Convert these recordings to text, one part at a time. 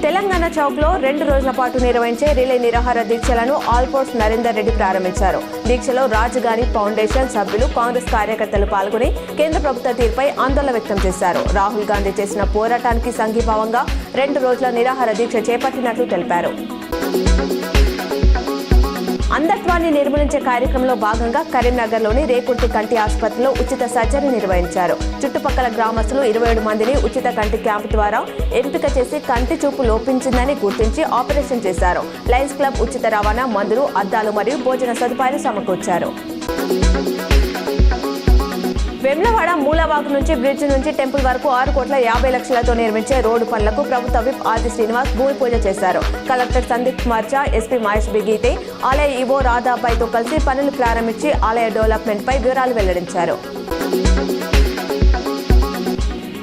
తెలంగాణ చౌక్లో 2 రోజుల పాటు నిర్వహించే రిలే నిరాహార దీక్షలను ఆల్పోర్ట్స్ నరేందర్ రెడ్డి ప్రారంభించారు. దీక్షలో రాజధాని ఫౌండేషన్ సభ్యులు, కాంగ్రెస్ కార్యకర్తలు పాల్గొని కేంద్ర ప్రభుత్వ తీరుపై ఆందోళన వ్యక్తం చేశారు. రాహుల్ గాంధీ చేసిన పోరాటానికి సంఘీభావంగా 2 రోజుల నిరాహార దీక్ష చేపట్టినట్లు తెలిపారు. అంధత్వాన్ని నిర్మూలించే కార్యక్రమంలో భాగంగా కరీంనగర్లోని రేకుర్తి కంటి ఆసుపత్రిలో ఉచిత సర్జరీ నిర్వహించారు. చుట్టుపక్కల గ్రామస్తులు 27 మందిని ఉచిత కంటి క్యాంపు ద్వారా ఎంపిక చేసి కంటి చూపు లోపించిందని గుర్తించి ఆపరేషన్ చేశారు. లయన్స్ క్లబ్ ఉచిత రవాణా, మందులు, అద్దాలు మరియు భోజన సదుపాయాలు సమకూర్చారు. వెమ్లవాడ మూలవాగు నుంచి బ్రిడ్జ్ నుంచి టెంపుల్ వరకు 6,50,00,000తో నిర్మించే రోడ్డు పనులకు ప్రభుత్వ విప్ ఆది శ్రీనివాస్ భూమి పూజ చేశారు. కలెక్టర్ సందీప్ కుమార్ ఝా, ఎస్పీ మహేష్ బిగీతే, ఆలయ ఈవో రాధాబాయ్తో కలిసి పనులు ప్రారంభించి ఆలయ డెవలప్మెంట్ పై వివరాలు వెల్లడించారు.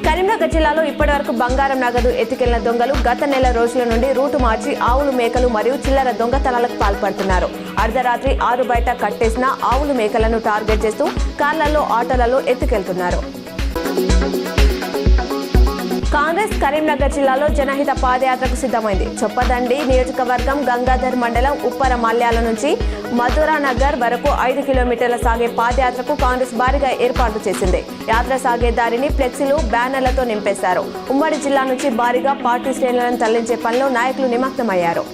కరీంనగర్ జిల్లాలో ఇప్పటివరకు బంగారం, నగదు ఎత్తుకెళ్లిన దొంగలు గత నెల రోజుల నుండి రూటు మార్చి ఆవులు, మేకలు మరియు చిల్లర దొంగతనాలకు పాల్పడుతున్నారు. అర్ధరాత్రి 6 బయట కట్టేసిన ఆవులు, మేకలను టార్గెట్ చేస్తూ కార్లలో, ఆటోలలో ఎత్తుకెళ్తున్నారు. కాంగ్రెస్ కరీంనగర్ జిల్లాలో జనహిత పాదయాత్రకు సిద్ధమైంది. చొప్పదండి నియోజకవర్గం గంగాధర్ మండలం ఉప్పర మల్యాల నుంచి మధురానగర్ వరకు 5 కిలోమీటర్ల సాగే పాదయాత్రకు కాంగ్రెస్ భారీగా ఏర్పాట్లు చేసింది. యాత్ర సాగే దారిని ఫ్లెక్సీలు, బ్యానర్లతో నింపేశారు. ఉమ్మడి జిల్లా నుంచి భారీగా పార్టీ శ్రేణులను తరలించే పనిలో నాయకులు నిమగ్నమయ్యారు.